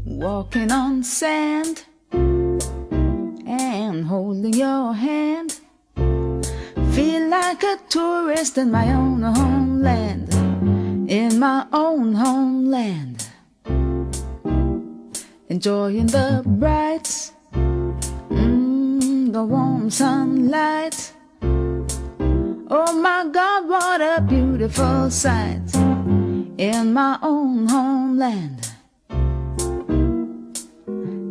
walking on sand and holding your hand. Feel like a tourist in my own homeland, in my own homeland. Enjoying the bright, the warm sunlight. Oh my God, what a beautiful sight in my own homeland.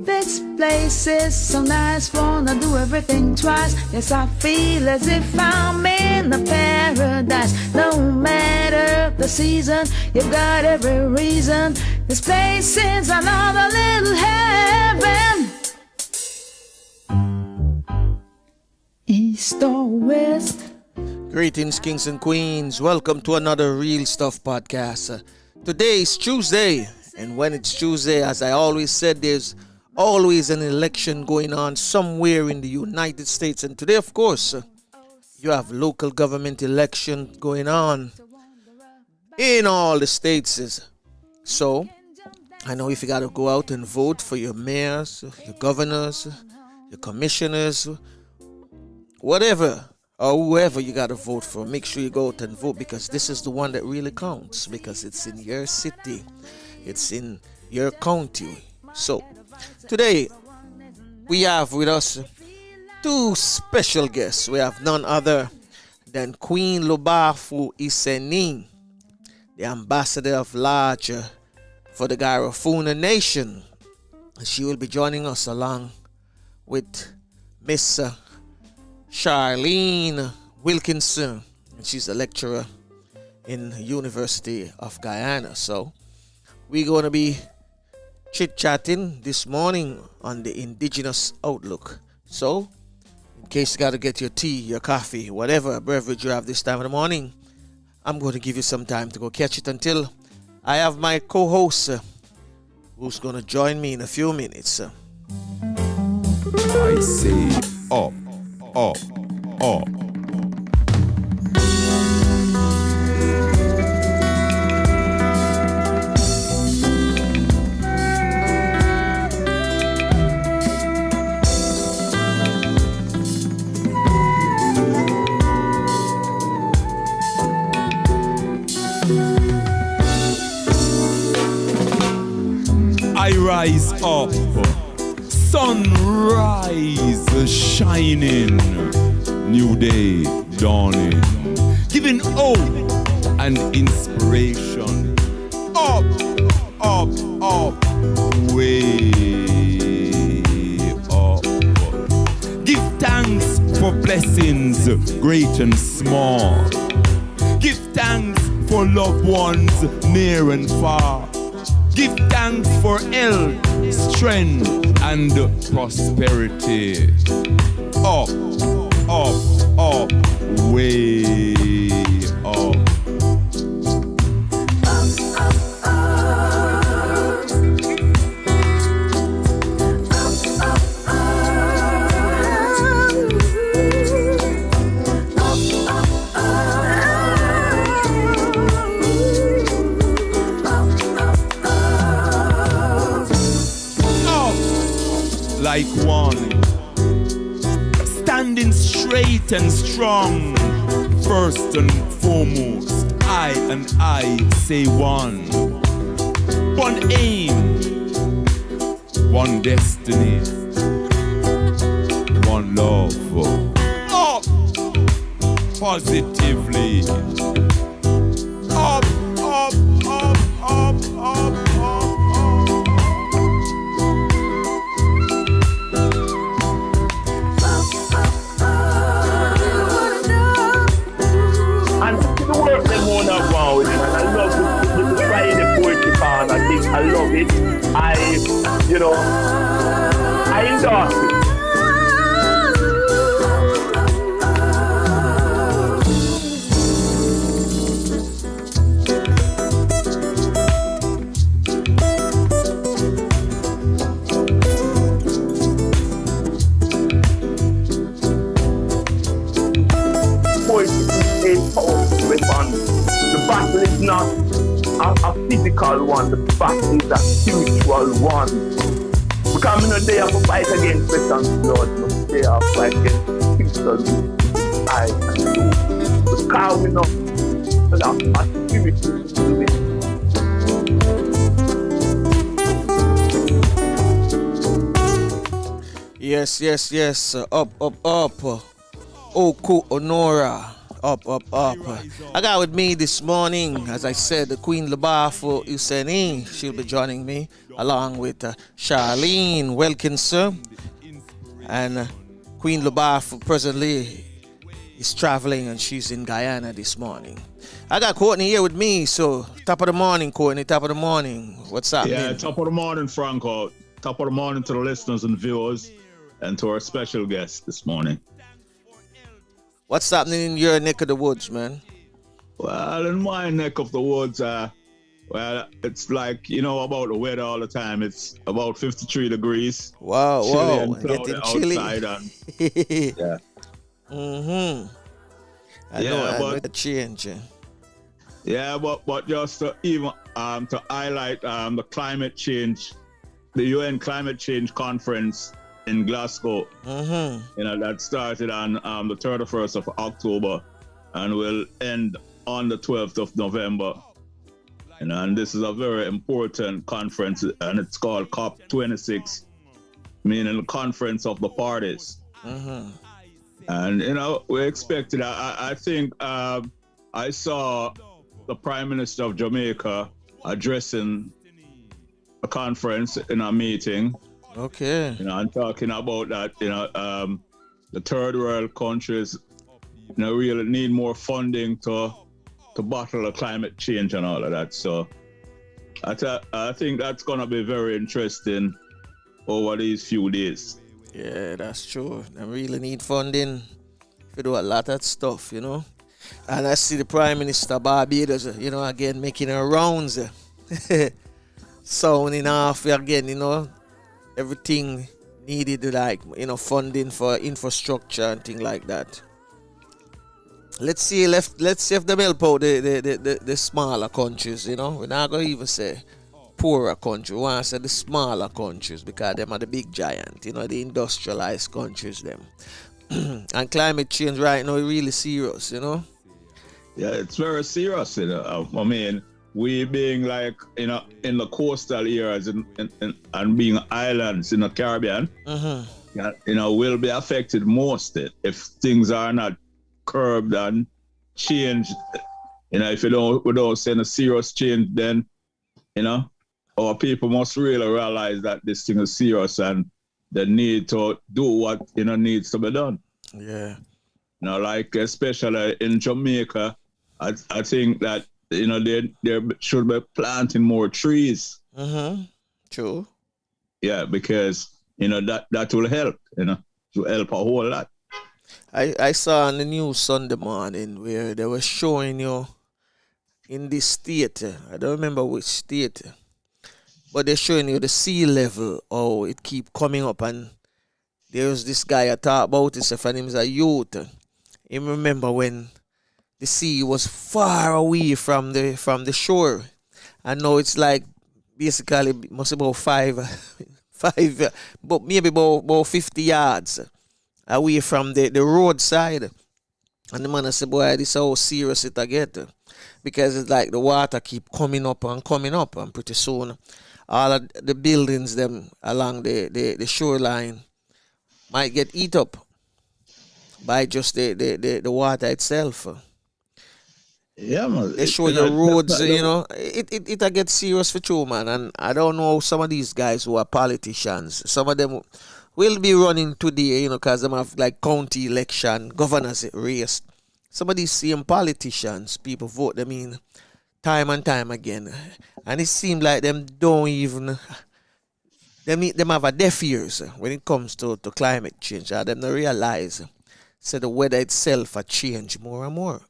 This place is so nice, wanna do everything twice. Yes, I feel as if I'm in a paradise. No matter the season, you've got every reason. This place is another little heaven. East or west. Greetings, kings and queens. Welcome to another Real Stuff podcast. Today is Tuesday, and when it's Tuesday, as I always said, there's always an election going on somewhere in the United States. And today, of course, you have local government election going on in all the states. So, I know if you got to go out and vote for your mayors, your governors, your commissioners, whatever, or whoever you got to vote for, make sure you go out and vote, because this is the one that really counts, because it's in your city, it's in your county. So, today, we have with us two special guests. We have none other than Queen Lubafu Isieni, the ambassador of large for the Garifuna nation. She will be joining us along with Miss Charlene Wilkinson. She's a lecturer in the University of Guyana. So we're going to be chit-chatting this morning on the Indigenous outlook. So, in case you got to get your tea, your coffee, whatever beverage you have this time of the morning, I'm going to give you some time to go catch it until I have my co-host who's going to join me in a few minutes. I say up, up, up. I rise up, sunrise shining, new day dawning, giving hope and inspiration. Up, up, up, way up. Give thanks for blessings, great and small. Give thanks for loved ones near and far. Give thanks for health, strength, and prosperity. Up, up, up, way up. Like one, standing straight and strong. First and foremost, I and I say one. One aim, one destiny, one love. Up, positively. Up, up, up, up, up, up. I love it. I endorse it. Poetry is a powerful weapon. The battle is not a physical one. The fact is a spiritual one. Because I'm not there to fight against flesh and blood. I'm there to fight against spiritual I and you. Because we know that a spiritual doing. Yes. Up. Oku Honora. Up. I got with me this morning, as I said, the Queen Lubafu Isieni. She'll be joining me along with Charlene Wilkinson. And Queen Lubafu presently is traveling and she's in Guyana this morning. I got Courtney here with me, so top of the morning, Courtney, top of the morning. What's up? Yeah, top of the morning, Franco. Top of the morning to the listeners and viewers and to our special guest this morning. What's happening in your neck of the woods, man? Well, in my neck of the woods, well, it's like, you know about the weather all the time. It's about 53 degrees. Wow, getting chilly. Outside and, yeah. I know a change. Yeah, but just to even to highlight the climate change, the UN Climate Change Conference in Glasgow. You know, that started on the 31st of October and will end on the 12th of November. You know, and this is a very important conference, and it's called COP26, meaning the Conference of the Parties. And, you know, we expected, I think I saw the Prime Minister of Jamaica addressing a conference in a meeting. Okay. You know, I'm talking about that, you know, the third world countries, you know, really need more funding to battle the climate change and all of that. So I think that's going to be very interesting over these few days. Yeah, that's true. They really need funding to do a lot of stuff, you know. And I see the Prime Minister Barbados, you know, again making her rounds, sounding off again, you know, everything needed, like, you know, funding for infrastructure and things like that. Let's see if they help out the smaller countries, you know. We're not going to even say poorer countries. We want to say the smaller countries because them are the big giant, you know, the industrialized countries, them. And climate change right now is really serious, you know. Yeah, it's very serious, you know. I mean, we being like, you know, in the coastal areas and being islands in the Caribbean, you know, will be affected most if things are not curbed and changed. You know, if we don't send a serious change, then, you know, our people must really realize that this thing is serious and they need to do what, you know, needs to be done. Yeah. You know, like especially in Jamaica, I think that, you know, they should be planting more trees. True. Yeah, because, you know, that will help, you know, to help a whole lot. I saw on the news Sunday morning where they were showing you in this state, I don't remember which state, but they're showing you the sea level, oh, it keep coming up, and there was this guy I talked about himself, and him is a youth. He remember when the sea was far away from the shore, and now it's like basically must be about five, but maybe about 50 yards away from the roadside. And the man said, boy, this is how serious it get, because it's like the water keep coming up, and pretty soon all of the buildings them along the shoreline might get eat up by just the water itself. Yeah, man. They show the roads, you know. It get serious for true, man. And I don't know, some of these guys who are politicians, some of them will be running today, you know, because they have like county election, governor's race. Some of these same politicians, people vote them in time and time again. And it seems like them don't even, them have a deaf ears when it comes to climate change. And them don't realize, so the weather itself has changed more and more.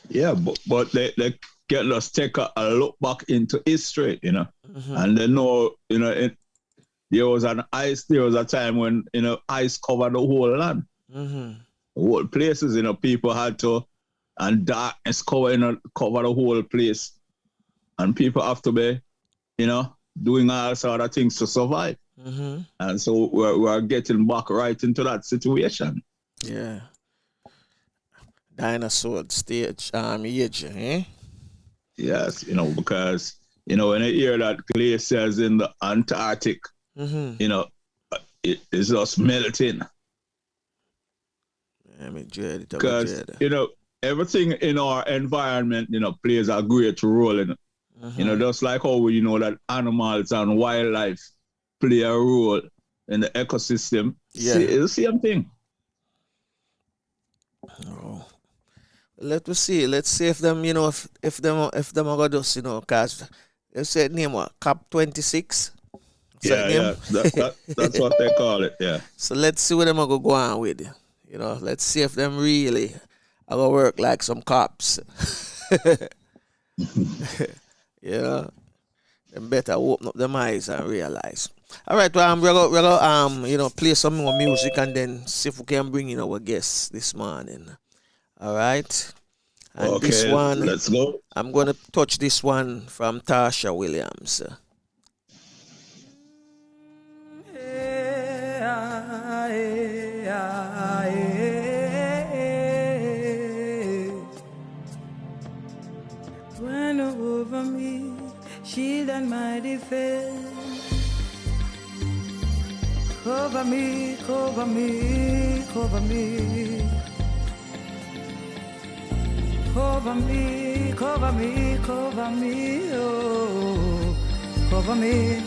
Yeah, but they can just take a look back into history, you know, and they know, you know, there was a time when, you know, ice covered the whole land. Whole places, you know, people had to and darkness cover the whole place. And people have to be, doing all sort of things to survive. Mm-hmm. And so we're getting back right into that situation. Yeah. Dinosaur stage, age, eh? Yes, because, when you hear that glaciers in the Antarctic, it's just melting. Because, everything in our environment, plays a great role in it. Just like how we know that animals and wildlife play a role in the ecosystem. Yeah. It's the same thing. Oh. Let's see if them, if them are gonna just, cause they said name what, CAP 26. Yeah, that's what they call it. Yeah. So let's see what them are gonna go on with. Let's see if them really are gonna work like some cops. Yeah, them better open up them eyes and realize. All right, well, we're gonna play some more music and then see if we can bring in our guests this morning. All right, and okay, this one, let's go. I'm gonna touch this one from Tasha Williams. When over me, shield and my defense. Cover me, cover me, cover me. Cover me, cover me, cover me, oh, cover me.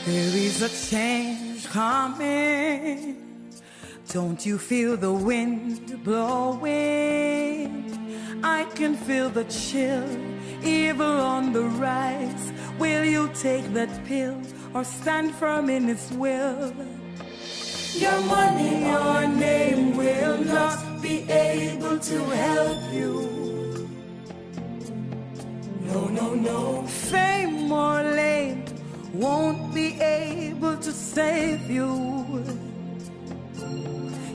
There is a change coming. Don't you feel the wind blowing? I can feel the chill, evil on the rise. Will you take that pill or stand firm in its will? Your money, your name will not be able to help you. No, no, no. Fame or lame won't be able to save you.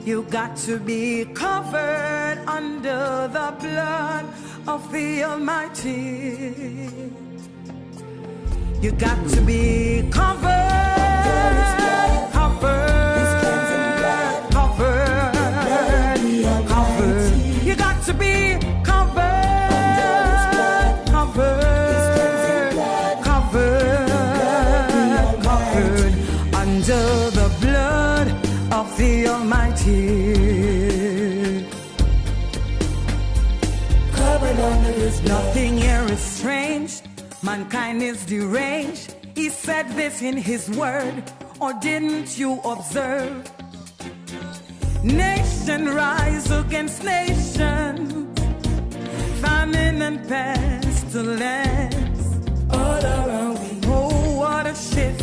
You got to be covered under the blood of the Almighty. You got to be covered, covered, covered, covered. You got to be covered, covered, covered, covered under the blood of the Almighty. Covered under His blood. Nothing here is strange. Mankind is deranged. He said this in His word, or didn't you observe? Nation rise against nation, famine and pestilence all around me. Oh, what a shift.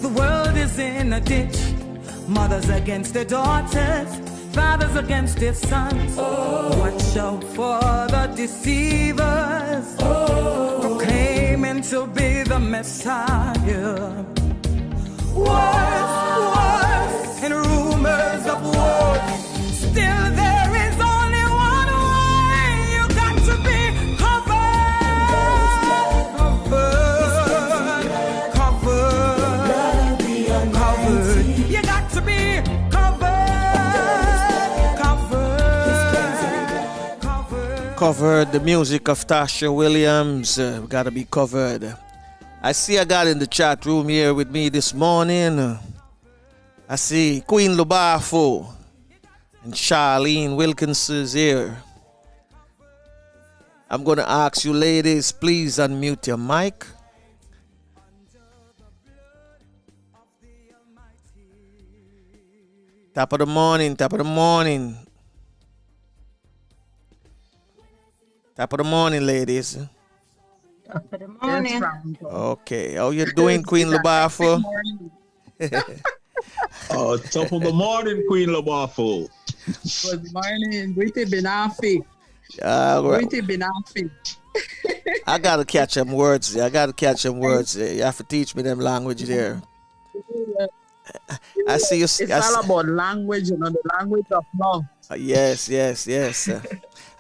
The world is in a ditch. Mothers against their daughters, fathers against their sons. Oh. Watch out for the deceivers, proclaiming to be the Messiah. Wars, and rumors of wars. Still there is only one way. You got to be covered, covered, covered, covered. You got to be Covered, the music of Tasha Williams. We gotta be covered. I see I got in the chat room here with me this morning. I see Queen Lubafu and Charlene Wilkinson is here. I'm gonna ask you ladies, please unmute your mic. Top of the morning, top of the morning. Top of the morning, ladies. Top of the morning. Okay, how you doing, Queen Lubafu? Oh, top of the morning, Queen Lubafu. Good morning, Briti Binafi. Briti Binafi. I gotta catch them words. You have to teach me them language there. I see you. It's all about language, the language of love. Yes, yes, yes.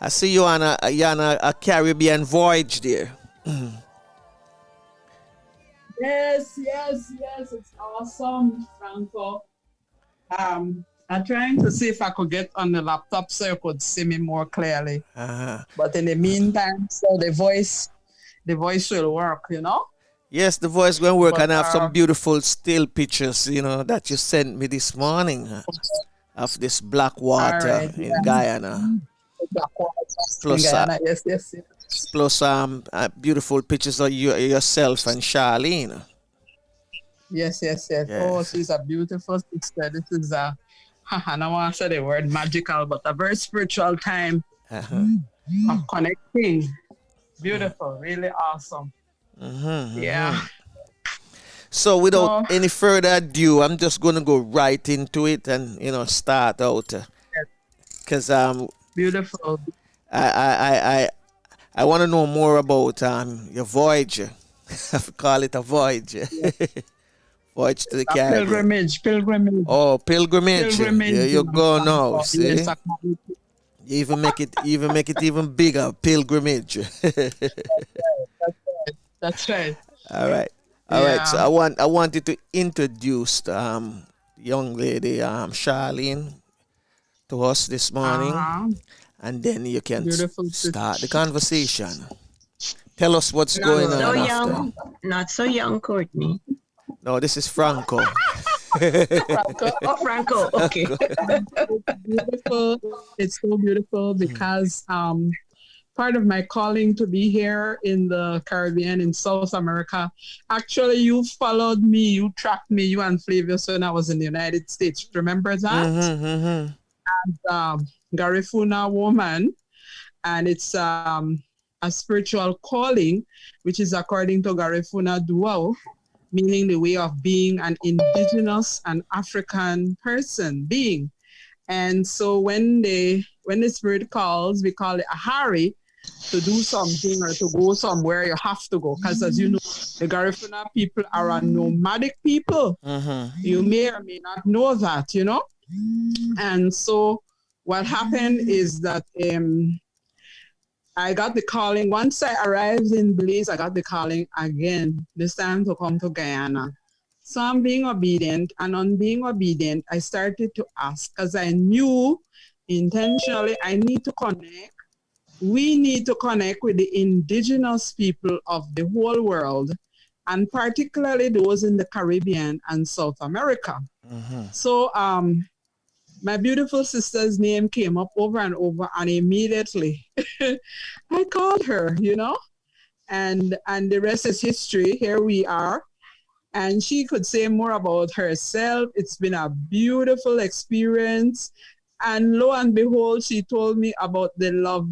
I see you on a Caribbean voyage there. Yes, yes, yes. It's awesome, Franco. I'm trying to see if I could get on the laptop so you could see me more clearly. Uh-huh. But in the meantime, so the voice will work, you know. Yes, the voice going to work, But and I have some beautiful still pictures, that you sent me this morning of this black all water right, in yeah. Guyana. Plus, Guyana, yes, yes, yes. plus beautiful pictures of yourself and Charlene. Yes, yes, yes. Yes. Oh, she's a beautiful sister. This is I don't want to say the word magical, but a very spiritual time Uh-huh. of connecting. Beautiful, really awesome. Yeah. So without any further ado, I'm just going to go right into it and start out because Beautiful. I want to know more about your voyage. I call it a voyage. Voyage to the Caribbean. Pilgrimage. Oh, pilgrimage. Pilgrimage. There you go now. Yes, See, you even make it even bigger. Pilgrimage. That's right. All right. All right. So I wanted to introduce young lady Charlene to us this morning, and then you can start the conversation. Tell us what's going on after. Not so young, Courtney. No, this is Franco. Franco. Oh, Franco. Okay. Beautiful. It's so beautiful because part of my calling to be here in the Caribbean, in South America. Actually, you followed me, you tracked me, you and Flavius when I was in the United States. Remember that? And Garifuna woman, and it's a spiritual calling, which is according to Garifuna Duo, meaning the way of being an indigenous and African person, being. And so when the spirit calls, we call it a Hari, to do something or to go somewhere, you have to go. Because as you know, the Garifuna people are a nomadic people. You may or may not know that, And so what happened is that I got the calling. Once I arrived in Belize, I got the calling again, this time to come to Guyana. So I'm being obedient, and on being obedient, I started to ask because I knew intentionally I need to connect. We need to connect with the indigenous people of the whole world, and particularly those in the Caribbean and South America. So my beautiful sister's name came up over and over, and immediately I called her, and the rest is history. Here we are. And she could say more about herself. It's been a beautiful experience. And lo and behold, she told me about the love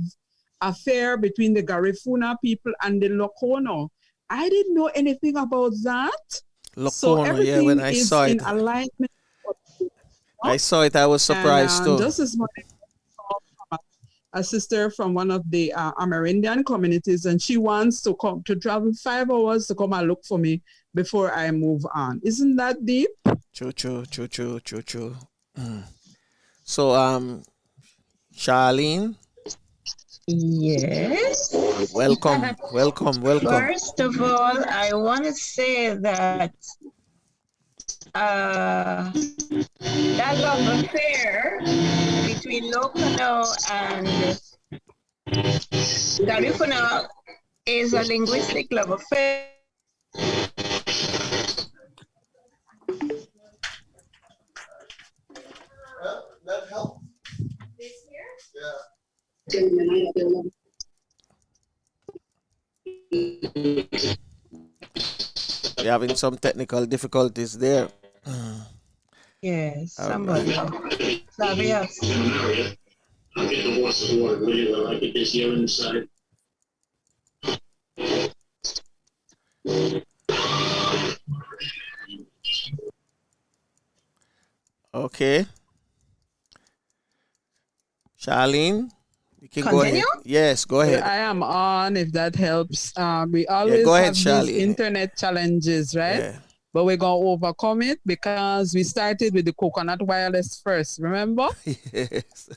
affair between the Garifuna people and the Lokono. I didn't know anything about that. Lokono, so everything when I is saw it. in alignment. I saw it, I was surprised too. Just this morning, a sister from one of the Amerindian communities, and she wants to come to travel 5 hours to come and look for me before I move on. Isn't that deep? True. So, Charlene? Yes. Welcome. First of all, I want to say that that love affair between Lokono and Garifuna is a linguistic love affair. That helped. This here? Yeah. We're having some difficulties there. Yes, somebody. Flavius. I'll get the horse aboard later. I get this here inside. Okay. Charlene, you can Continue? go ahead. Yes, go ahead. I am on, if that helps. We always go ahead, have Charlene. these internet challenges, right? Yeah. but we're going to overcome it because we started with the coconut wireless first, remember? Yes.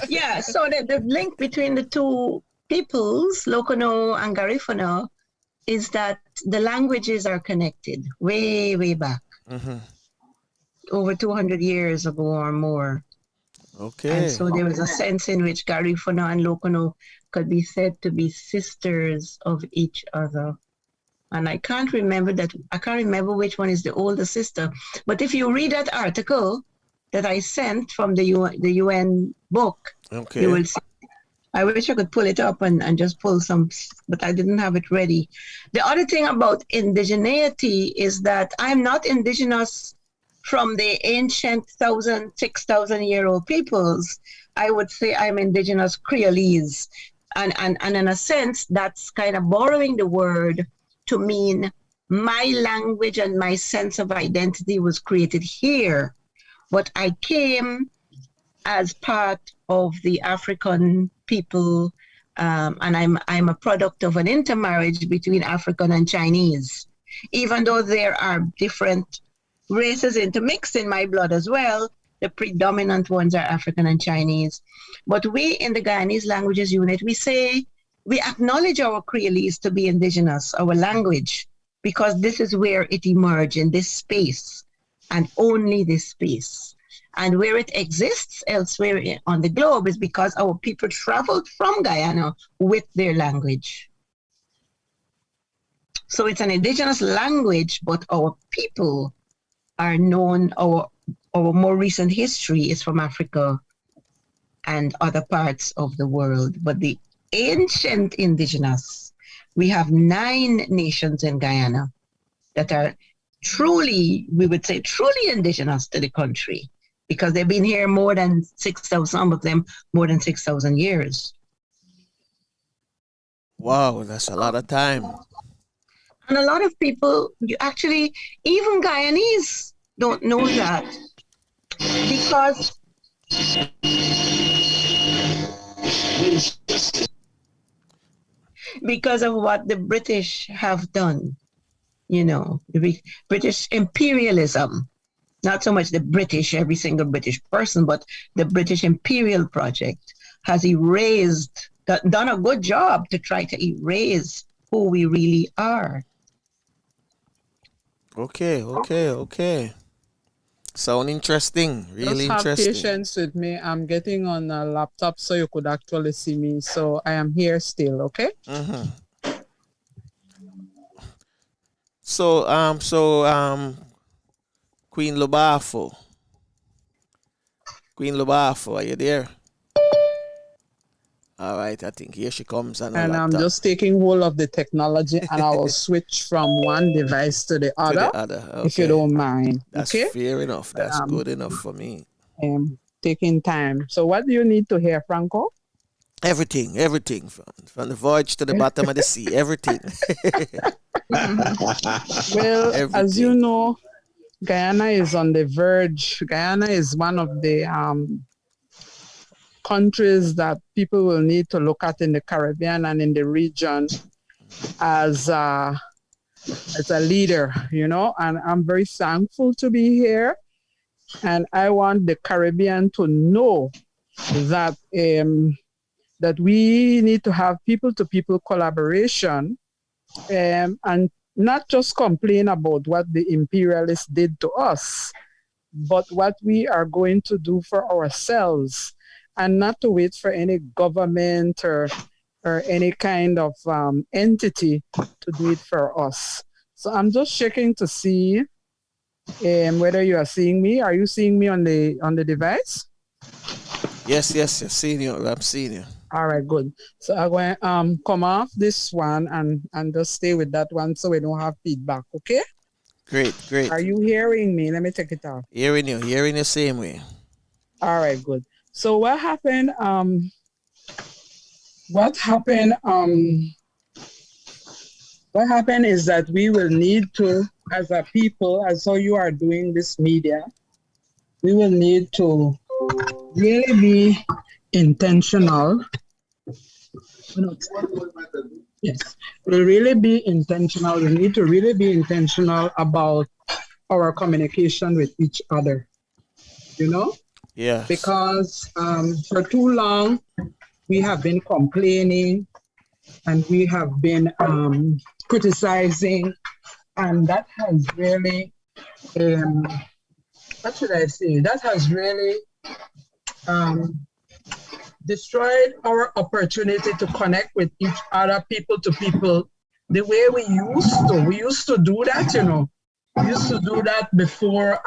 Yeah, so the link between the two peoples, Lokono and Garifuna, is that the languages are connected way, way back, over 200 years ago or more. Okay. And so there was a sense in which Garifuna and Lokono could be said to be sisters of each other. And I can't remember which one is the older sister. But if you read that article that I sent from the UN book, Okay. you will see. I wish I could pull it up and just pull some, but I didn't have it ready. The other thing about indigeneity is that I'm not indigenous from the ancient 6,000-year-old peoples. I would say I'm indigenous Creolese. And in a sense, that's kind of borrowing the word to mean my language and my sense of identity was created here. But I came as part of the African people, and I'm a product of an intermarriage between African and Chinese. Even though there are different races intermixed in my blood as well, the predominant ones are African and Chinese. But we in the Guyanese Languages Unit, we acknowledge our Creolese to be indigenous, our language, because this is where it emerged, in this space, and only this space. And where it exists elsewhere on the globe is because our people traveled from Guyana with their language. So it's an indigenous language, but our people are known, our more recent history is from Africa and other parts of the world. But the ancient indigenous, we have 9 nations in Guyana that are truly, we would say, truly indigenous to the country, because they've been here more than 6,000, some of them more than 6,000 years. Wow, that's a lot of time. And a lot of people, even Guyanese don't know that, because of what the British have done, the British imperialism. Not so much the British, every single British person, but the British Imperial Project has done a good job to try to erase who we really are. Okay. Sound interesting, really Just have interesting. patience with me. I'm getting on a laptop so you could actually see me. So I am here still, okay? So, Queen Lubafu, are you there? All right, I think here she comes on And a I'm laptop. just taking hold of the technology and I will switch from one device to the other, if you don't mind. That's okay? fair enough. That's good enough for me. Taking time. So what do you need to hear, Franco? Everything, from the voyage to the bottom of the sea, everything. Well, Everything. as you know, Guyana is on the verge. Guyana is one of the countries that people will need to look at in the Caribbean and in the region as a leader, and I'm very thankful to be here. And I want the Caribbean to know that that we need to have people-to-people collaboration and not just complain about what the imperialists did to us, but what we are going to do for ourselves, and not to wait for any government or any kind of entity to do it for us. So I'm just checking to see whether you are seeing me. Are you seeing me on the device? Yes, I'm seeing you. All right, good. So I'm going to come off this one and just stay with that one so we don't have feedback, okay? Great. Are you hearing me? Let me take it off. Hearing you same way. All right, good. So what happened is that we will need to, as a people, as how you are doing this media, we will need to really be intentional Yes, we'll really be intentional. We need to really be intentional about our communication with each other, you know, Yes. because for too long we have been complaining and we have been criticizing, and that has really, what should I say? That has really destroyed our opportunity to connect with each other, people to people, the way we used to. We used to do that, you know. We used to do that before,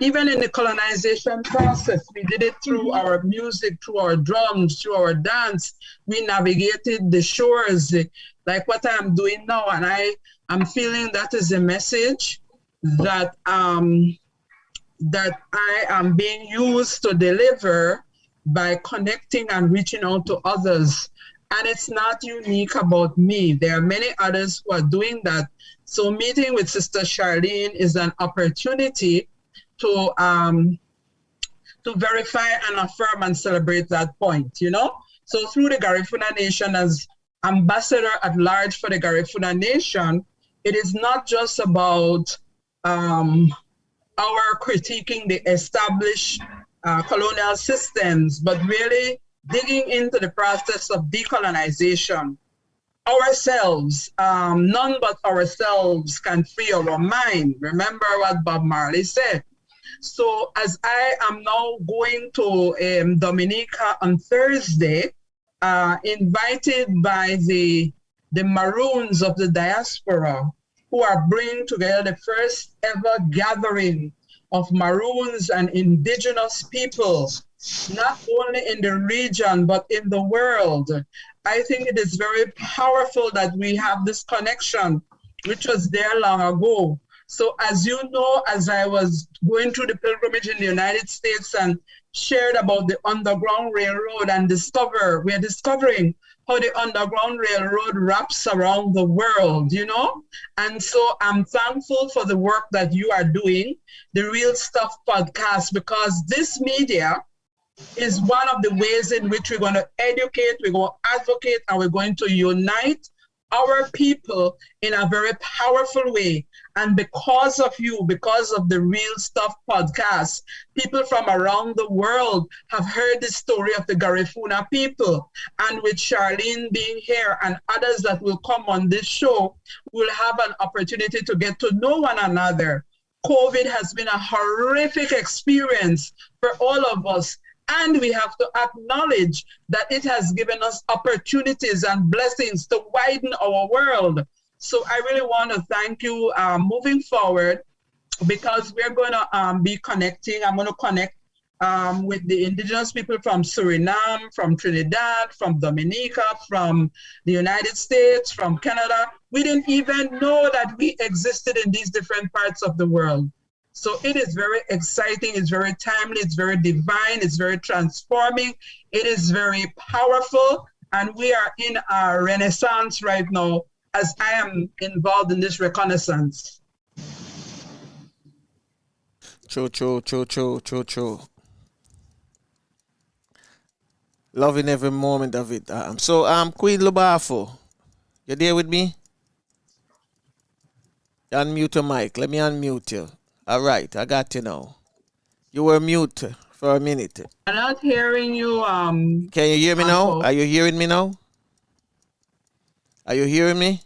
even in the colonization process. We did it through our music, through our drums, through our dance. We navigated the shores like what I'm doing now. And I'm feeling that is a message that that I am being used to deliver by connecting and reaching out to others. And it's not unique about me. There are many others who are doing that. So meeting with Sister Charlene is an opportunity to verify and affirm and celebrate that point, you know? So through the Garifuna Nation, as ambassador at large for the Garifuna Nation, it is not just about our critiquing the established colonial systems, but really digging into the process of decolonization. Ourselves, none but ourselves can free our mind. Remember what Bob Marley said. So as I am now going to Dominica on Thursday, invited by the Maroons of the diaspora, who are bringing together the first ever gathering of Maroons and Indigenous people, not only in the region, but in the world. I think it is very powerful that we have this connection, which was there long ago. So as you know, as I was going through the pilgrimage in the United States and shared about the Underground Railroad and we're discovering how the Underground Railroad wraps around the world, you know? And so I'm thankful for the work that you are doing, the Real Stuff podcast, because this media is one of the ways in which we're going to educate, we're going to advocate, and we're going to unite our people in a very powerful way. And because of you, because of the Real Stuff podcast, people from around the world have heard the story of the Garifuna people. And with Charlene being here and others that will come on this show, we'll have an opportunity to get to know one another. COVID has been a horrific experience for all of us. And we have to acknowledge that it has given us opportunities and blessings to widen our world. So I really want to thank you moving forward, because we're going to be connecting. I'm going to connect with the Indigenous people from Suriname, from Trinidad, from Dominica, from the United States, from Canada. We didn't even know that we existed in these different parts of the world. So it is very exciting, it's very timely, it's very divine, it's very transforming, it is very powerful, and we are in a renaissance right now as I am involved in this reconnaissance. True. Loving every moment of it. So Queen Lubafu, you there with me? You unmute your mic. Let me unmute you. All right, I got you now. You were mute for a minute. I'm not hearing you. Can you hear me now? Are you hearing me now? Are you hearing me?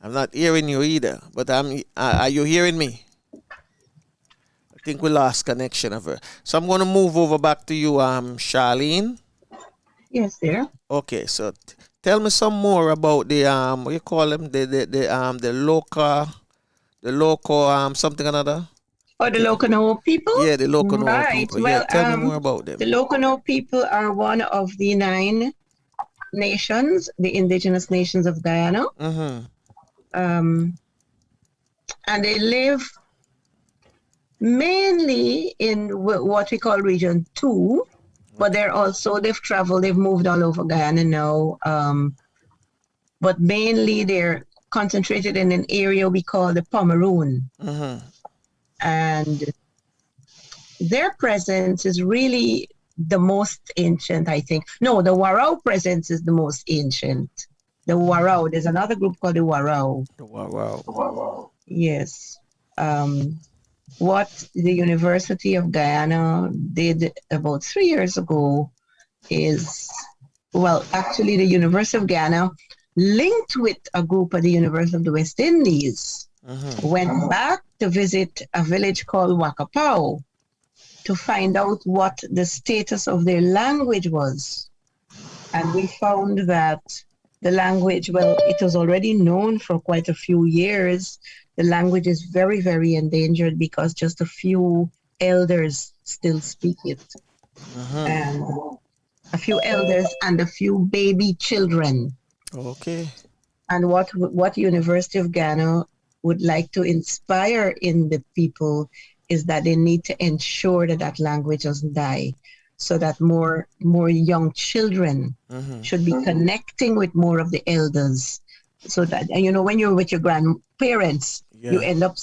I'm not hearing you either, but are you hearing me? I think we lost connection of her. So I'm going to move over back to you, Charlene. Yes, sir. Okay, so tell me some more about the what you call them, the local something or another. Oh, the Locono people? Yeah, the Locono people. Well, Yeah, tell me more about them. The Locono people are one of the 9 nations, the indigenous nations of Guyana. Mm-hmm. And they live mainly in what we call Region 2, but they've moved all over Guyana now. But mainly they're concentrated in an area we call the Pomeroon. Mm-hmm. And their presence is really the most ancient, I think. No, the Warao presence is the most ancient. The Warao, there's another group called the Warao. Wow. Yes. What the University of Guyana did about 3 years ago is, well, actually the University of Guyana linked with a group at the University of the West Indies, went back to visit a village called Wakapau to find out what the status of their language was. And we found that the language, well, it was already known for quite a few years. The language is very, very endangered because just a few elders still speak it. And a few elders and a few baby children. Okay. And what University of Ghana would like to inspire in the people is that they need to ensure that that language doesn't die, so that more young children should be connecting with more of the elders, so that, you know, when you're with your grandparents, you end up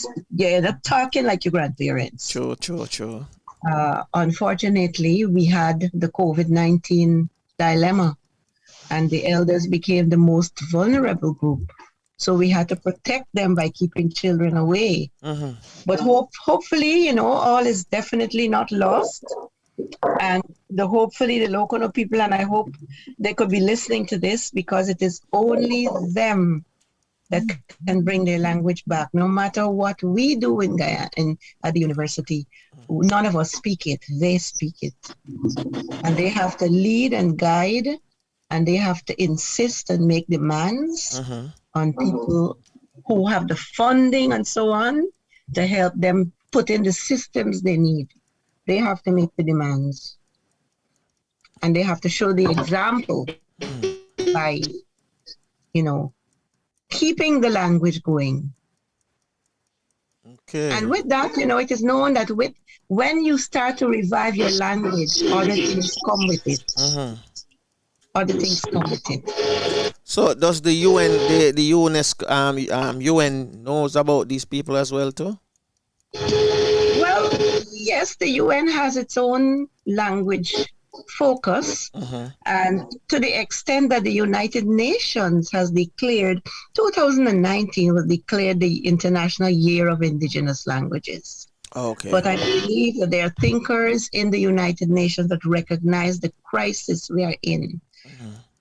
talking like your grandparents. True. Unfortunately, we had the COVID-19 dilemma, and the elders became the most vulnerable group. So we had to protect them by keeping children away. But hopefully, you know, all is definitely not lost. And hopefully the local people, and I hope they could be listening to this, because it is only them that can bring their language back. No matter what we do in Guyana at the university, none of us speak it. They speak it. And they have to lead and guide, and they have to insist and make demands on people who have the funding and so on to help them put in the systems they need. They have to make the demands. And they have to show the example by, you know, keeping the language going. Okay. And with that, you know, it is known that when you start to revive your language, other things come with it. Other things come with it. So does the UN, the UNESCO, UN knows about these people as well too? Well, yes, the UN has its own language focus, and to the extent that the United Nations has declared 2019 was declared the International Year of Indigenous Languages. Okay. But I believe that there are thinkers in the United Nations that recognize the crisis we are in.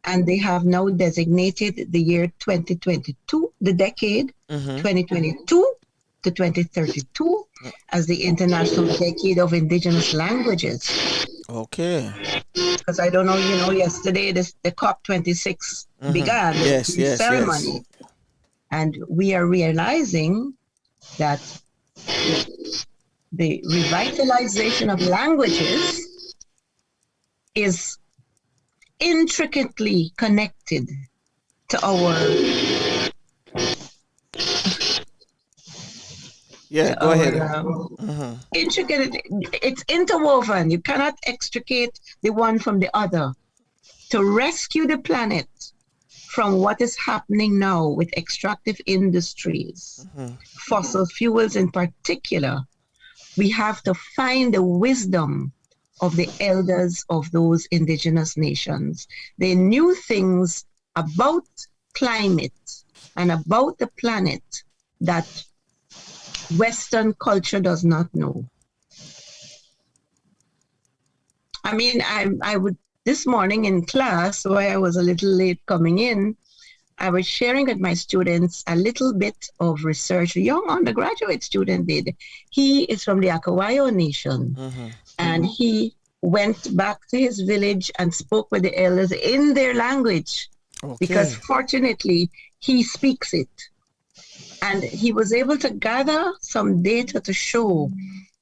And they have now designated the year 2022, the decade 2022 to 2032, as the International Decade of Indigenous Languages. Okay. Because I don't know, you know, yesterday the COP26 began, the ceremony. Yes. And we are realizing that the revitalization of languages is intricately connected to our go ahead. Intricate, it's interwoven. You cannot extricate the one from the other. To rescue the planet from what is happening now with extractive industries, fossil fuels in particular, we have to find the wisdom of the elders of those indigenous nations. They knew things about climate and about the planet that Western culture does not know. I mean, I would, this morning in class, where I was a little late coming in, I was sharing with my students a little bit of research a young undergraduate student did. He is from the Akawayo Nation, and he went back to his village and spoke with the elders in their language, because fortunately he speaks it. And he was able to gather some data to show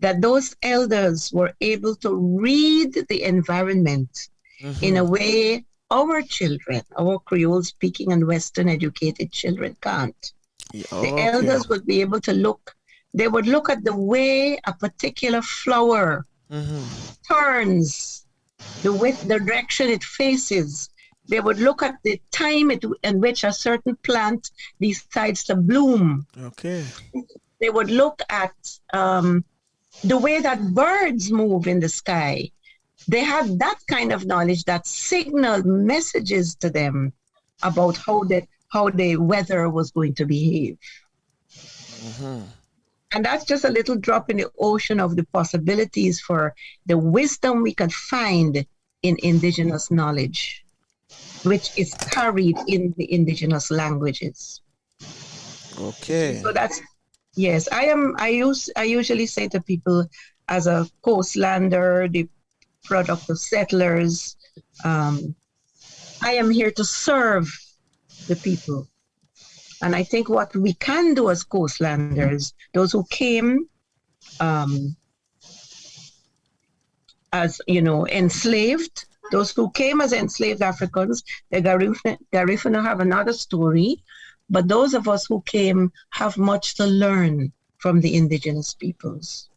that those elders were able to read the environment in a way our children, our Creole-speaking and Western-educated children can't. The elders would be able to look, they would look at the way a particular flower turns, the direction it faces. They would look at the time in which a certain plant decides to bloom. Okay. They would look at the way that birds move in the sky. they had that kind of knowledge that signaled messages to them about how the weather was going to behave. And that's just a little drop in the ocean of the possibilities for the wisdom we could find in indigenous knowledge, which is carried in the indigenous languages. Okay. So that's, yes, I usually say to people, as a coastlander, the product of settlers, I am here to serve the people. And I think what we can do as coastlanders, those who came as, enslaved, those who came as enslaved Africans, the Garifuna have another story, but those of us who came have much to learn from the indigenous peoples.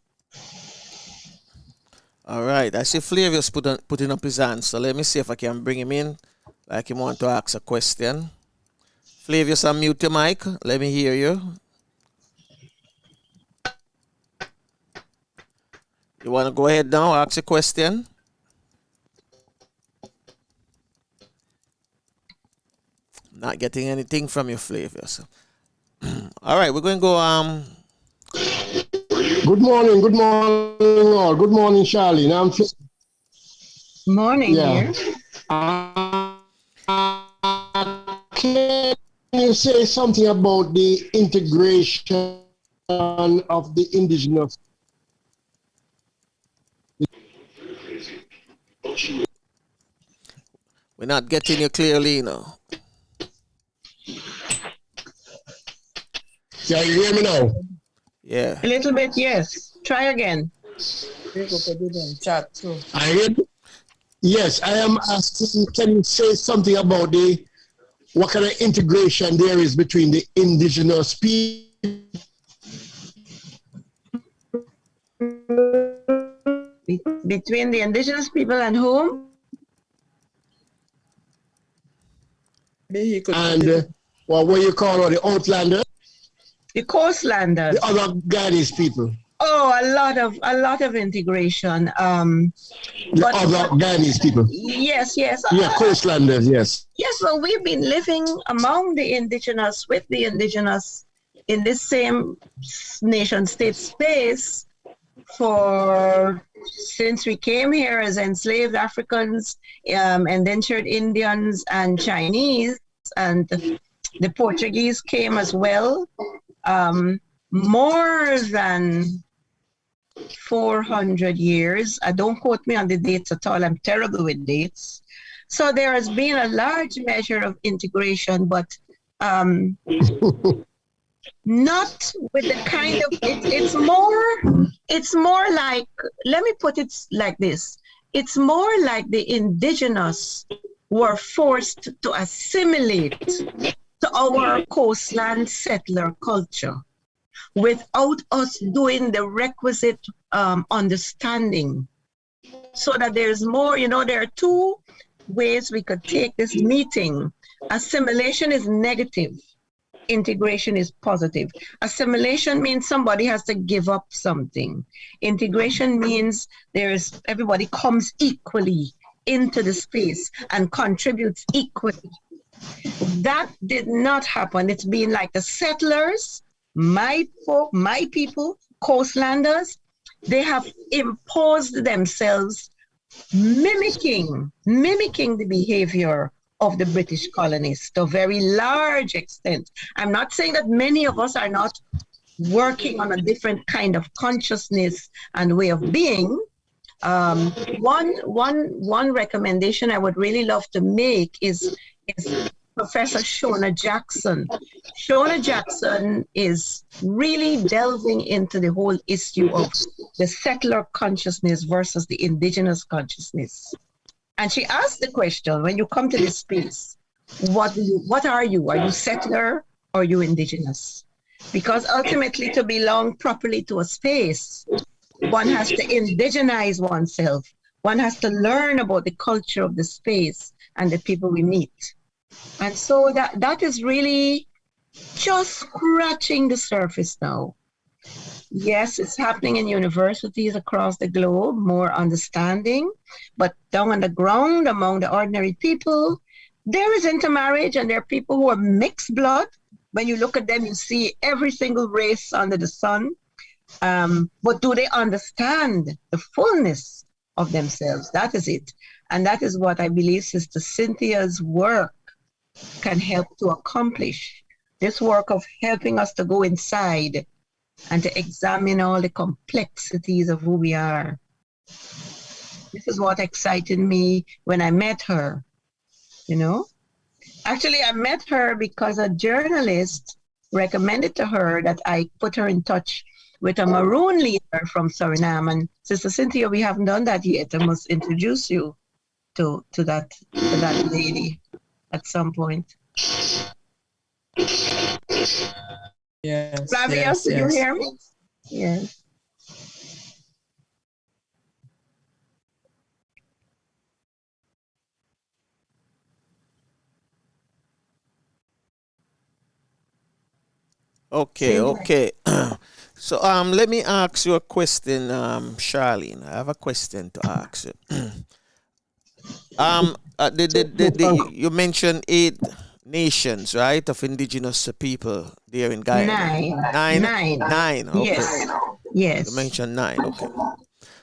All right. I see Flavius putting up his hand, so let me see if I can bring him in, like he want to ask a question. Flavius, unmute your mic. Let me hear you. You want to go ahead now, ask a question? Not getting anything from you, Flavius. All right, we're going to go. Good morning all. Good morning, Charlene. Morning, yeah. Can you say something about the integration of the indigenous? We're not getting you clearly now. Can you hear me now? Yeah. A little bit, yes. Try again. Chat too. Yes, I am asking, can you say something about what kind of integration there is between the indigenous people? Between the indigenous people and whom? And what you call the outlander? The coastlanders. The other Guyanese people. Oh, a lot of integration. The other Guyanese people. Yes. Yeah, coastlanders, yes. Yes, well, we've been living among the indigenous, with the indigenous, in this same nation-state space since we came here as enslaved Africans, indentured Indians and Chinese, and the Portuguese came as well. More than 400 years. Don't quote me on the dates at all. I'm terrible with dates. So there has been a large measure of integration, but not with the kind of, it's more like, let me put it like this. It's more like the indigenous were forced to assimilate to our coastland settler culture without us doing the requisite understanding. So that there's more, there are two ways we could take this meeting. Assimilation is negative. Integration is positive. Assimilation means somebody has to give up something. Integration means everybody comes equally into the space and contributes equally. That did not happen. It's been like the settlers, my people, coastlanders, they have imposed themselves mimicking the behavior of the British colonists to a very large extent. I'm not saying that many of us are not working on a different kind of consciousness and way of being. One recommendation I would really love to make is Professor Shona Jackson. Shona Jackson is really delving into the whole issue of the settler consciousness versus the indigenous consciousness. And she asked the question, when you come to this space, what are you? Are you settler or are you indigenous? Because ultimately, to belong properly to a space, one has to indigenize oneself. One has to learn about the culture of the space and the people we meet. And so that is really just scratching the surface now. Yes, it's happening in universities across the globe, more understanding. But down on the ground, among the ordinary people, there is intermarriage and there are people who are mixed blood. When you look at them, you see every single race under the sun. But do they understand the fullness of themselves? That is it. And that is what I believe Sister Cynthia's work can help to accomplish. This work of helping us to go inside and to examine all the complexities of who we are. This is what excited me when I met her, you know. Actually, I met her because a journalist recommended to her that I put her in touch with a Maroon leader from Suriname. And Sister Cynthia, we haven't done that yet. I must introduce you to that lady at some point. Yes. Flavia, yes, did yes. you hear me? Yes. Okay, okay. So let me ask you a question, Charlene. I have a question to ask you. You mentioned 8 nations, right, of indigenous people there in Guyana. Nine. Okay. Yes. Yes. You mentioned 9. Okay.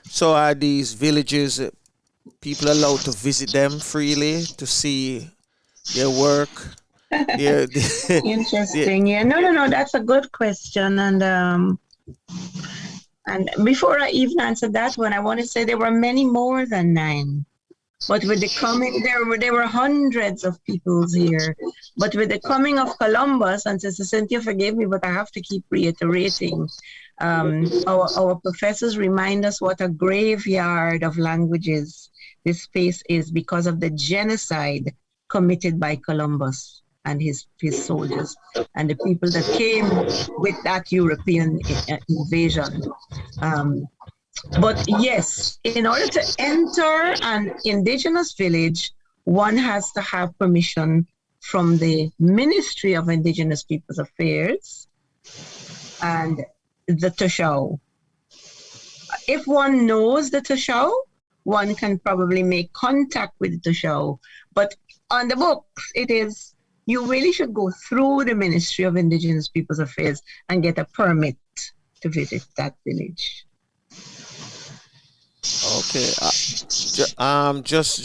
So are these villages people allowed to visit them freely to see their work? Interesting. Yeah. No. That's a good question. And before I even answer that one, I want to say there were many more than 9. But with the coming, there were hundreds of peoples here. But with the coming of Columbus, and Sister Cynthia, forgive me, but I have to keep reiterating. Our professors remind us what a graveyard of languages this space is because of the genocide committed by Columbus and his soldiers and the people that came with that European invasion. But yes, in order to enter an indigenous village, one has to have permission from the Ministry of Indigenous Peoples Affairs and the Tushao. If one knows the Tushao, one can probably make contact with the Tushao. But on the books, it is you really should go through the Ministry of Indigenous Peoples Affairs and get a permit to visit that village. Okay. Just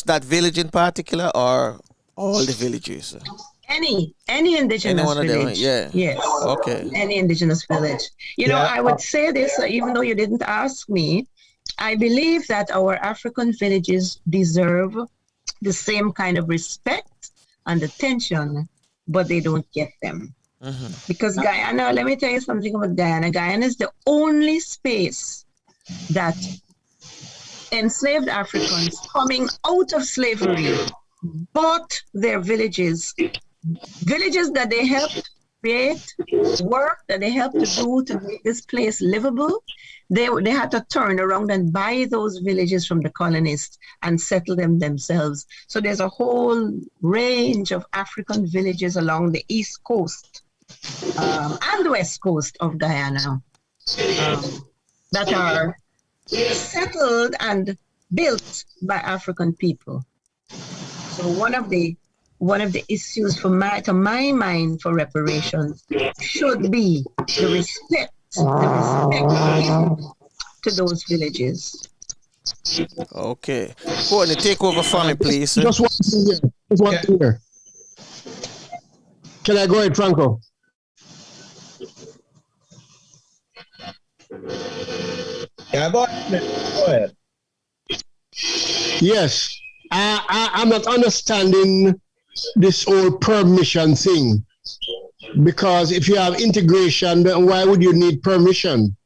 that village in particular, or all the villages? Any indigenous village. Yeah. Yes. Okay. Any indigenous village. You know, I would say this, even though you didn't ask me, I believe that our African villages deserve the same kind of respect and attention, but they don't get them. Mm-hmm. Because Guyana, let me tell you something about Guyana. Guyana is the only space that enslaved Africans coming out of slavery bought their villages that they helped create, work that they helped to do to make this place livable. They had to turn around and buy those villages from the colonists and settle them themselves. So there's a whole range of African villages along the east coast and west coast of Guyana that are settled and built by African people. So one of the issues to my mind for reparations should be the respect to those villages. Okay. Go on, take over for me, please. Just one thing here. Can I go ahead, Franco? Yeah, go ahead. Yes. I'm not understanding this whole permission thing. Because if you have integration, then why would you need permission?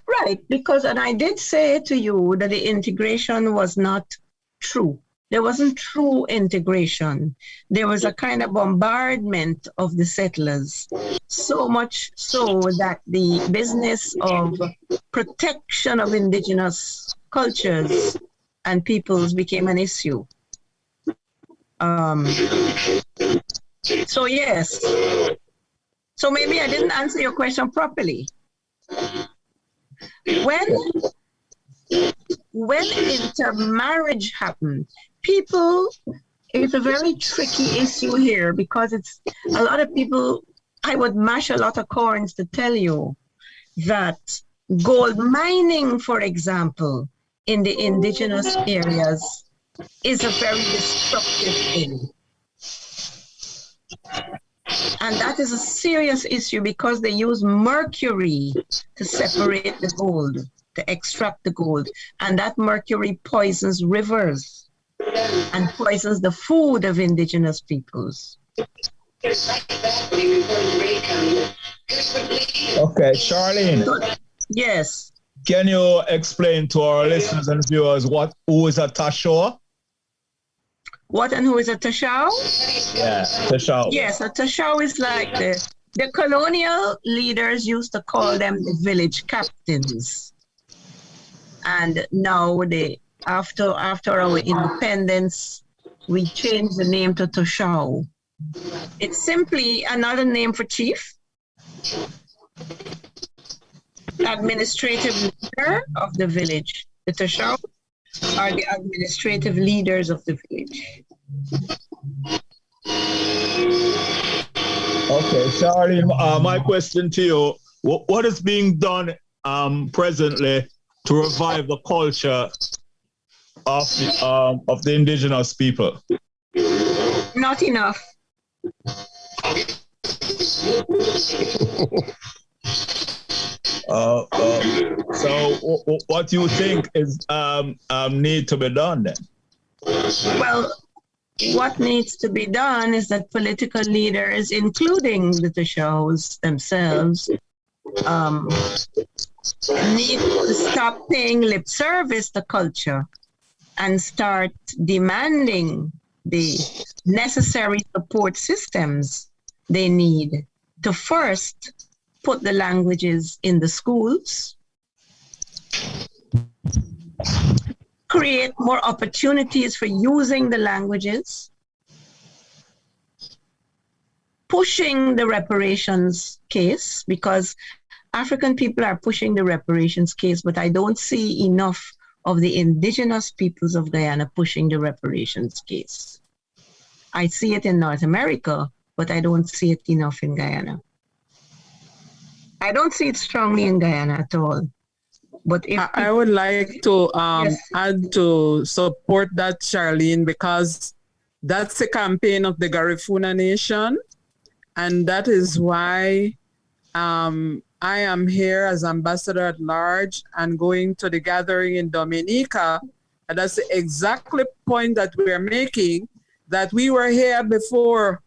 Right, because, and I did say to you that the integration was not true. There wasn't true integration. There was a kind of bombardment of the settlers, so much so that the business of protection of indigenous cultures and peoples became an issue. So yes. So maybe I didn't answer your question properly. When intermarriage happens, it's a very tricky issue here because it's a lot of people, I would mash a lot of corns to tell you that gold mining, for example, in the indigenous areas is a very destructive thing. And that is a serious issue because they use mercury to separate the gold, to extract the gold. And that mercury poisons rivers and poisons the food of indigenous peoples. Okay, Charlene. Yes. Can you explain to our listeners and viewers who is a Tashaw? What and who is a Tashaw? Yeah, Tashaw. Yes, a Tashaw is like the colonial leaders used to call them the village captains. And now after our independence, we changed the name to Tashaw. It's simply another name for chief, administrative leader of the village. The Tashaw are the administrative leaders of the village. Okay, Charlie, my question to you, what is being done presently to revive the culture of the indigenous people? Not enough. So what do you think is need to be done then? Well, what needs to be done is that political leaders, including the Tashaws themselves, need to stop paying lip service to culture and start demanding the necessary support systems they need to first put the languages in the schools, create more opportunities for using the languages, pushing the reparations case, because African people are pushing the reparations case, but I don't see enough of the indigenous peoples of Guyana pushing the reparations case. I see it in North America, but I don't see it enough in Guyana. I don't see it strongly in Guyana at all. But if I would like to Yes. add to support that, Charlene, because that's a campaign of the Garifuna Nation. And that is why I am here as ambassador at large and going to the gathering in Dominica. And that's the exactly point that we are making, that we were here before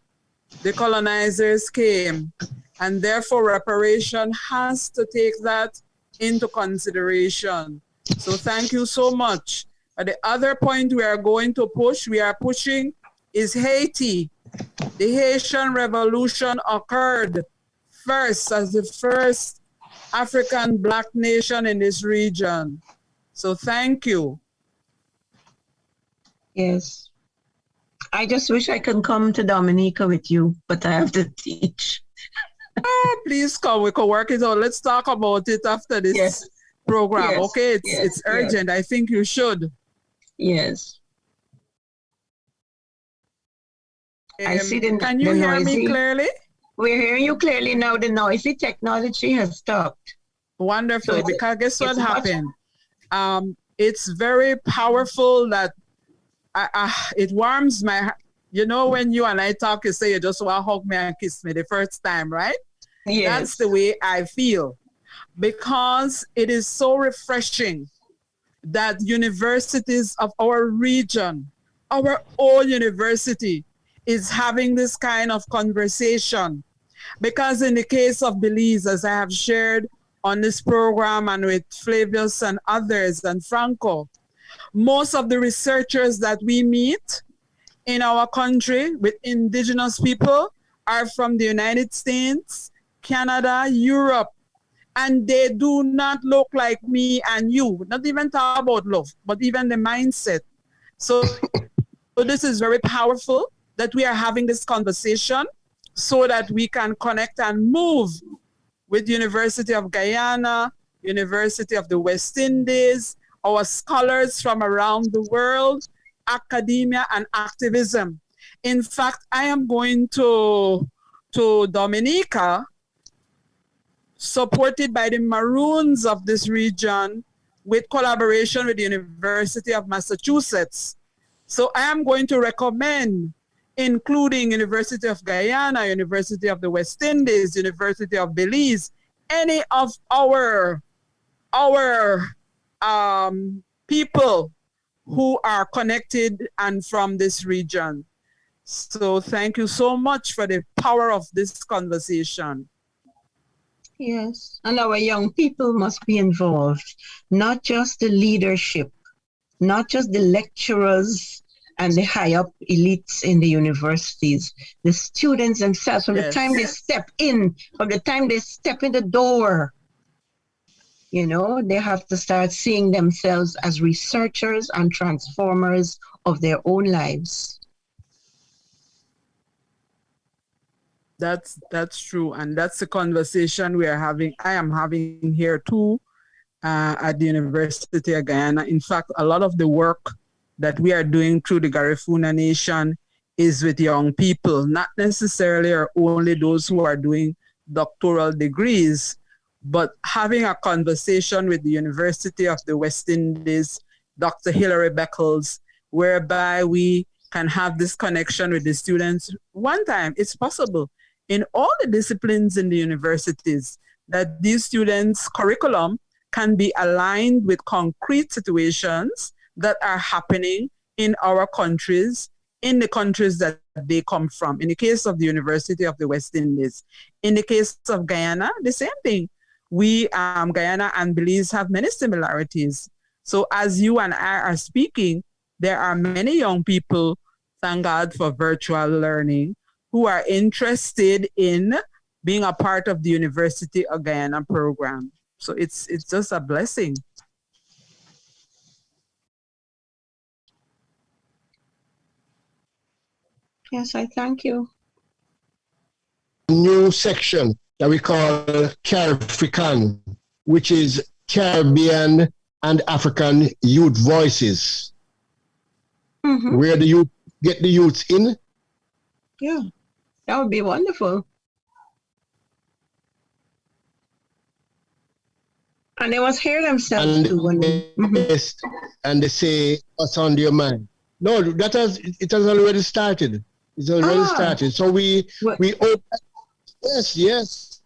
the colonizers came. And therefore, reparation has to take that into consideration. So thank you so much. The other point we are going to pushing is Haiti. The Haitian Revolution occurred first as the first African Black nation in this region. So thank you. Yes. I just wish I could come to Dominica with you, but I have to teach. Oh, please come. We can work it out. Let's talk about it after this program. Yes. Okay, it's urgent. I think you should. Yes. I see Can you hear me clearly? We're hearing you clearly now. The noisy technology has stopped. Wonderful. So because guess what it's much- happened? It's very powerful that it warms my heart. You know, when you and I talk, you say you just want to hug me and kiss me the first time, right? Yes. That's the way I feel, because it is so refreshing that universities of our region, our own university, is having this kind of conversation. Because in the case of Belize, as I have shared on this program and with Flavius and others and Franco, most of the researchers that we meet in our country with indigenous people are from the United States, Canada, Europe, and they do not look like me and you. Not even talk about love, but even the mindset. So this is very powerful. that we are having this conversation so that we can connect and move with University of Guyana, University of the West Indies, our scholars from around the world, academia and activism. In fact, I am going to Dominica, supported by the Maroons of this region with collaboration with the University of Massachusetts. So I am going to recommend including University of Guyana, University of the West Indies, University of Belize, any of our people who are connected and from this region. So thank you so much for the power of this conversation. Yes, and our young people must be involved, not just the leadership, not just the lecturers and the high up elites in the universities, the students themselves, from the time they step in, from the time they step in the door, you know, they have to start seeing themselves as researchers and transformers of their own lives. That's true, and that's the conversation we are having. I am having here too at the University of Guyana. In fact, a lot of the work that we are doing through the Garifuna Nation is with young people, not necessarily or only those who are doing doctoral degrees, but having a conversation with the University of the West Indies, Dr. Hilary Beckles, whereby we can have this connection with the students. One time, it's possible in all the disciplines in the universities that these students' curriculum can be aligned with concrete situations that are happening in our countries, in the countries that they come from. In the case of the University of the West Indies. In the case of Guyana, the same thing. We, Guyana and Belize, have many similarities. So as you and I are speaking, there are many young people, thank God for virtual learning, who are interested in being a part of the University of Guyana program. So it's just a blessing. Yes, I thank you. New section that we call Carifican, which is Caribbean and African Youth Voices, where the youth get the youths in. Yeah, that would be wonderful. And they must hear themselves too. And they say, what's on your mind? No, it has already started. It's already started. So we open. Yes.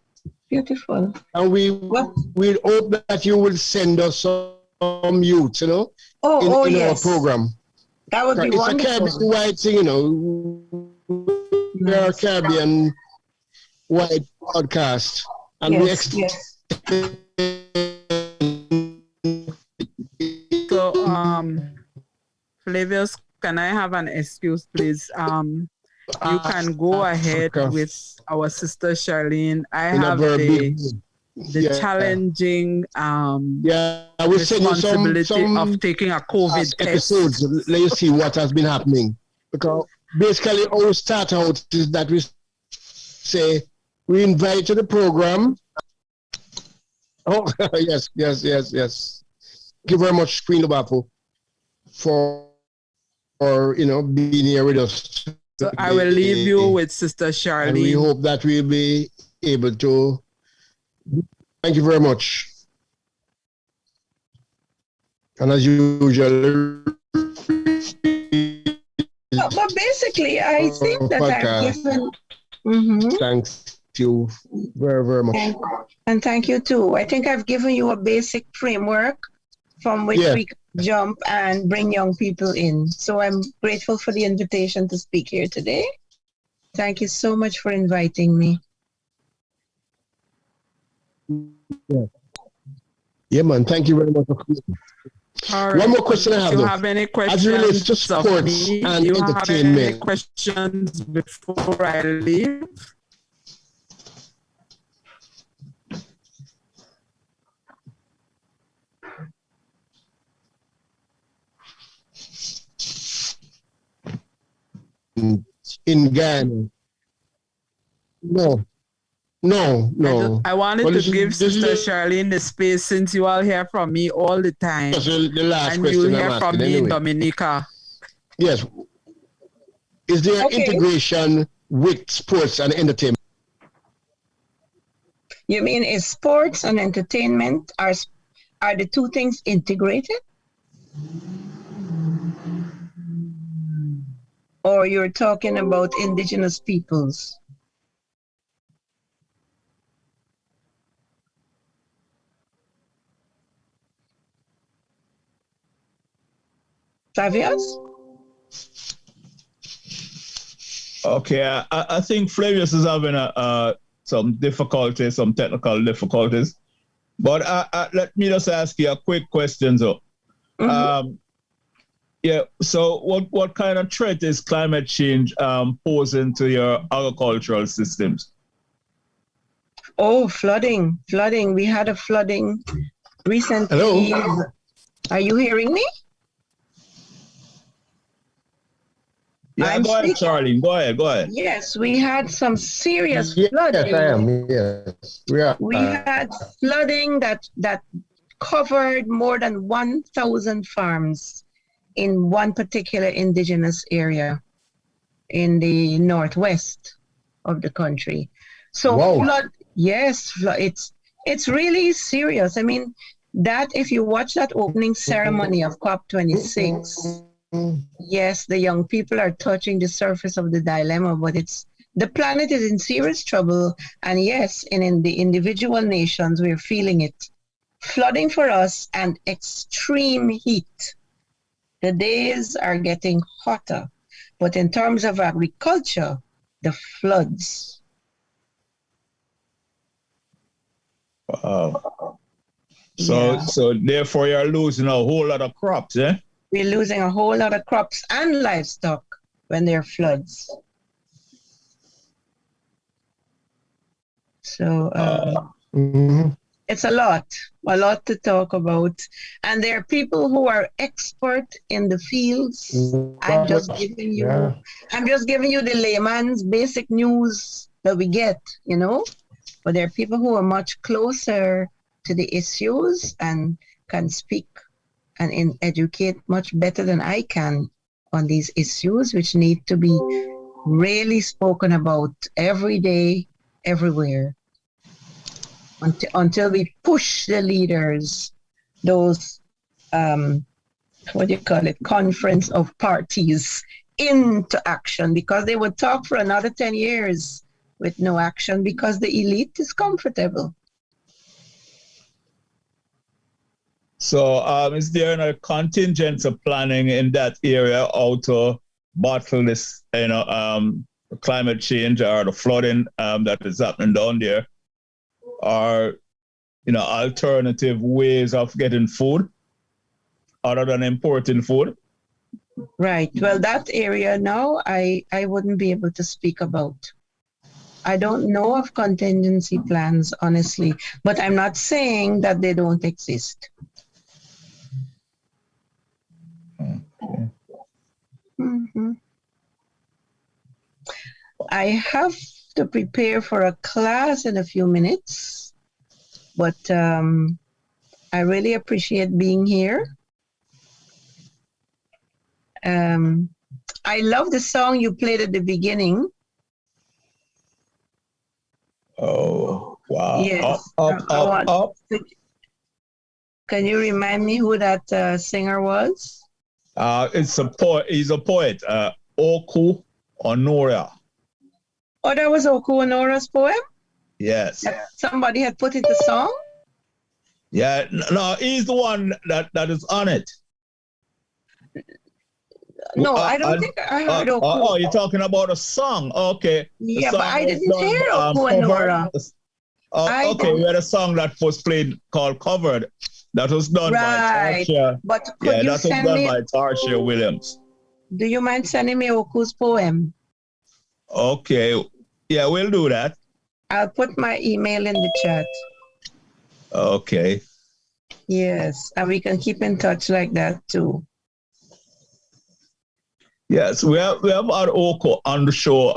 Beautiful. And we hope that you will send us some youths, you know, in our program. That would be wonderful. It's a Caribbean-wide thing, you know. We are a Caribbean-wide podcast. And So, Flavius, can I have an excuse, please? You can go ahead with our sister Charlene. I have the challenging I will responsibility send you of taking a COVID episodes. test. Let you see what has been happening. Because basically our start out is that we say we invite you to the program. Oh yes. Thank you very much, Queen Lubafu, for being here with us. So I will leave you with Sister Charlene. And we hope that we'll be able to. Thank you very much. And as usual. But basically, I think that I've given. Thanks you very, very much. And thank you too. I think I've given you a basic framework from which we can jump and bring young people in. So I'm grateful for the invitation to speak here today. Thank you so much for inviting me. Yeah, man. Thank you very much. All right. One more question I have. Do you have any questions? As it relates to sports and you entertainment. Have any questions before I leave? in Guyana. No, no. I wanted Well, to this is- give this Sister is- Charlene the space since you all hear from me all the time. That's the last And you'll question I'm hear from asking me in anyway. Dominica. Yes. Is there Okay. integration with sports and entertainment? You mean is sports and entertainment are the two things integrated? Or you're talking about indigenous peoples? Flavius? Okay, I think Flavius is having some difficulties, some technical difficulties. But let me just ask you a quick question, though. Mm-hmm. Yeah. So, what kind of threat is climate change posing to your agricultural systems? Oh, flooding. We had a flooding recently. Hello? Are you hearing me? Yeah, I'm go ahead, speaking. Charlene. Go ahead. Yes, we had some serious Yes, flooding. I am. Yes, we are. We had flooding that covered more than 1,000 farms in one particular indigenous area in the northwest of the country. So Wow. it's really serious. I mean, that if you watch that opening ceremony of COP26, yes, the young people are touching the surface of the dilemma, but the planet is in serious trouble. And yes, in the individual nations, we're feeling it. Flooding for us and extreme heat. The days are getting hotter. But in terms of agriculture, the floods. Wow. Yeah. So therefore, you're losing a whole lot of crops, eh? We're losing a whole lot of crops and livestock when there are floods. So it's a lot to talk about. And there are people who are expert in the fields. I'm just giving you the layman's basic news that we get, you know. But there are people who are much closer to the issues and can speak and educate much better than I can on these issues, which need to be really spoken about every day, everywhere, until we push the leaders, those, conference of parties into action, because they would talk for another 10 years with no action because the elite is comfortable. So, is there a contingency planning in that area how to battle this, climate change or the flooding that is happening down there, or alternative ways of getting food other than importing food? Right. Well, that area now, I wouldn't be able to speak about. I don't know of contingency plans, honestly, but I'm not saying that they don't exist. Okay. Mm-hmm. I have to prepare for a class in a few minutes, but I really appreciate being here. I love the song you played at the beginning. Oh, wow. Yes. Up. Can you remind me who that singer was? It's a poet. He's a poet. Oku Onora. Oh, that was Oku Onora's poem? Yes. Somebody had put it a song? Yeah. No, he's the one that is on it. No, I don't think I heard Oku. Oh, you're talking about a song. Okay. Yeah, song but I was didn't hear Oku Onora. Okay, we had a song that was played called Covered. That was done by Tarsha. But could you send done me, by Tarsha Williams. do you mind sending me Oku's poem? Okay. Yeah, we'll do that. I'll put my email in the chat. Okay. Yes, and we can keep in touch like that too. Yes, we have had Oko on the show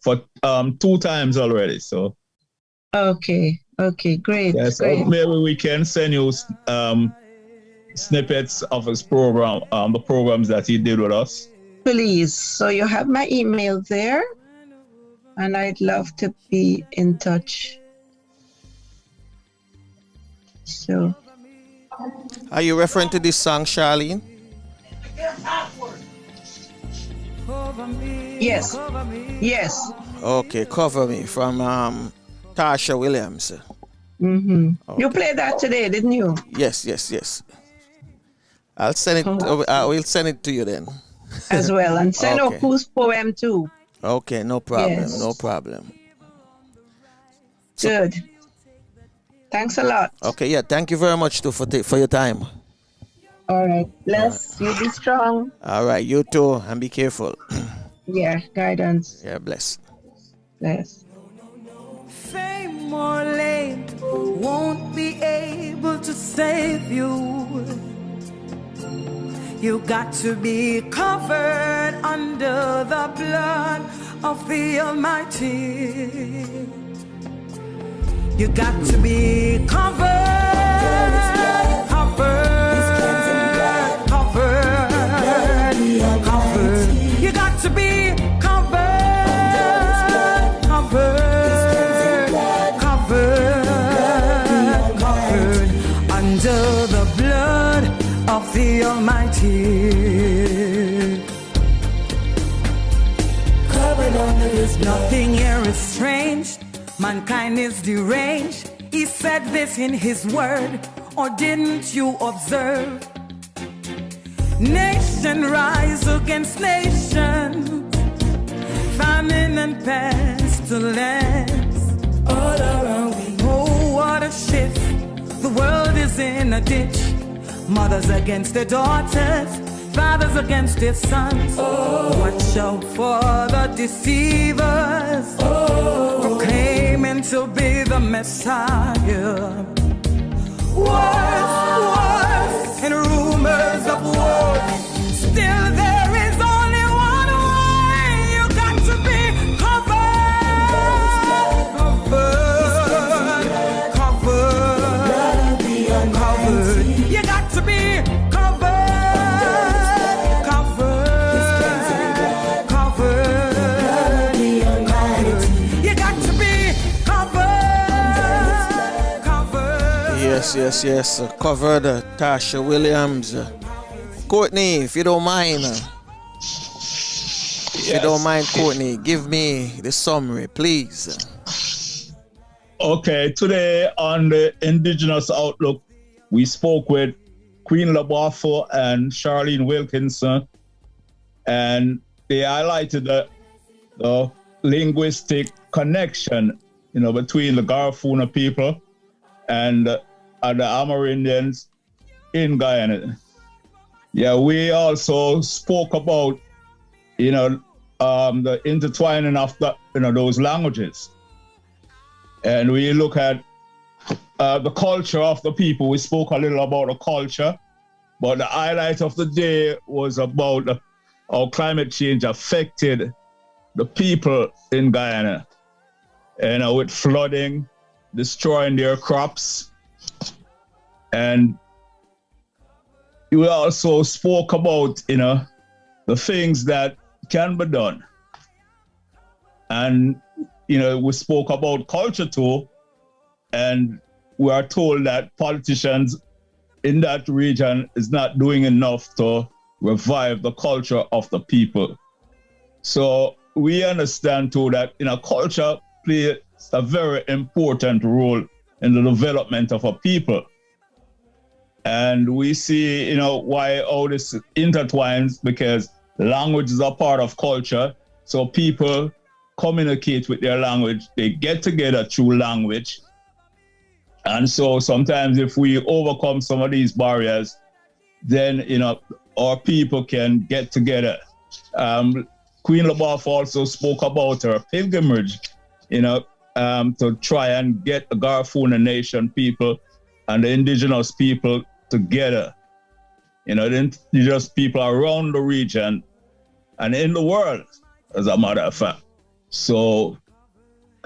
for 2 times already. So Okay, great. yes, great. maybe we can send you snippets of his program, the programs that he did with us. Please. So you have my email there, and I'd love to be in touch. So. Are you referring to this song, Charlene? Yes. Yes. Okay, Cover Me from Tasha Williams. Mm-hmm. Okay. You played that today, didn't you? Yes. I'll send it. I will send it to you then. As well, and send Okay. Oku's poem too. Okay, no problem. Yes. No problem. Good. Thanks a lot. Okay, yeah. Thank you very much too for your time. All right. Bless. You be strong. All right, you too, and be careful. Yeah. Guidance. Yeah, bless. Bless. Fame or lame won't be able to save you. You got to be covered under the blood of the Almighty. You got to be covered. You got to be covered under the blood of the Almighty. Covered under His blood. Nothing here is strange. Mankind is deranged. He said this in His word, or didn't you observe? Nation rise against nation, famine and pestilence all around me. Oh, what a shift. The world is in a ditch. Mothers against their daughters, fathers against their sons. Watch out for the deceivers, proclaiming to be the Messiah. Wars, and rumors of war. Still there is only one way. You got to be covered. You got to be Yes. Covered Tasha Williams. Courtney, if you don't mind. If you don't mind, Courtney, give me the summary, please. Okay, today on the Indigenous Outlook, we spoke with Queen Lubafu and Charlene Wilkinson, and they highlighted the linguistic connection, between the Garifuna people and the Amerindians in Guyana. Yeah, we also spoke about, the intertwining of those languages. And we look at the culture of the people. We spoke a little about the culture, but the highlight of the day was about how climate change affected the people in Guyana. With flooding, destroying their crops. And we also spoke about, the things that can be done. And, we spoke about culture too. And we are told that politicians in that region is not doing enough to revive the culture of the people. So we understand too that, culture plays a very important role in the development of a people. And we see, why all this intertwines, because language is a part of culture. So people communicate with their language. They get together through language. And so sometimes if we overcome some of these barriers, then, our people can get together. Queen Lubafu also spoke about her pilgrimage, to try and get the Garifuna Nation people and the indigenous people together. Then just people around the region and in the world, as a matter of fact. So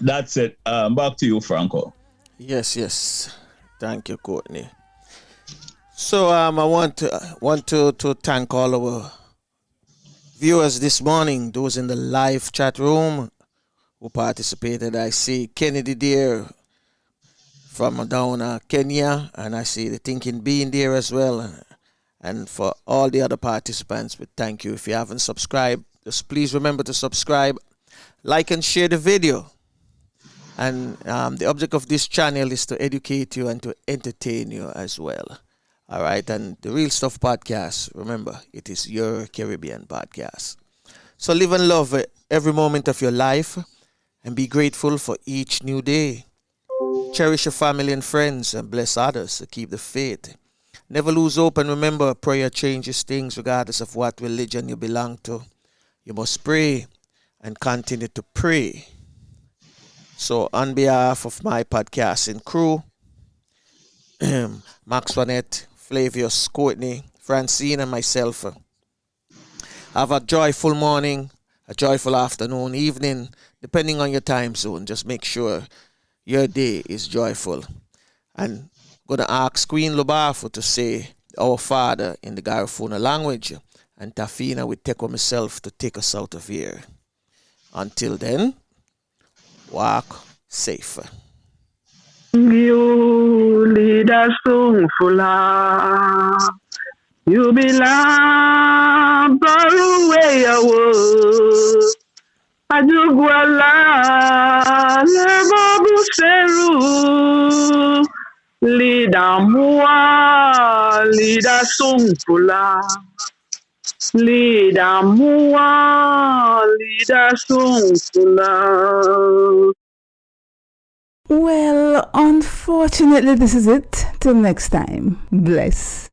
that's it. Back to you, Franco. Yes. Thank you, Courtney. So I want to thank all our viewers this morning, those in the live chat room who participated. I see Kennedy there from down Kenya, and I see the Thinking Being there as well. And for all the other participants, we thank you. If you haven't subscribed, just please remember to subscribe, like, and share the video. And the object of this channel is to educate you and to entertain you as well. All right, and the Real Stuff Podcast, remember, it is your Caribbean podcast. So live and love every moment of your life and be grateful for each new day. Cherish your family and friends and bless others to keep the faith. Never lose hope, and remember, prayer changes things regardless of what religion you belong to. You must pray and continue to pray. So on behalf of my podcasting crew, Max Wanette, Flavius, Courtney, Francine, and myself, have a joyful morning, a joyful afternoon, evening, depending on your time zone. Just make sure your day is joyful. And I'm going to ask Queen Lubafu to say Our Father in the Garifuna language, and Tafina will take on myself to take us out of here. Until then, walk safe. You lead us to Fula. You belong far away away. Ajuguala lebo buseru. Lida mua, lida sungfula. Lida mua, lida sungfula. Well, unfortunately, this is it. Till next time. Bless.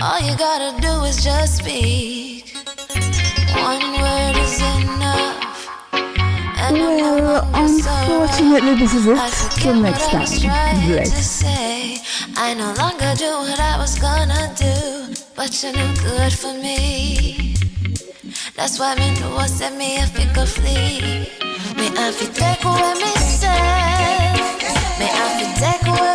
All you gotta do is just speak. One word is enough. Well, unfortunately, this is it. Till next time. Bless. I no longer do what I was gonna do, but you're no good for me. That's why me know what set me if it could flee. Me have to take away me say. Me have to take away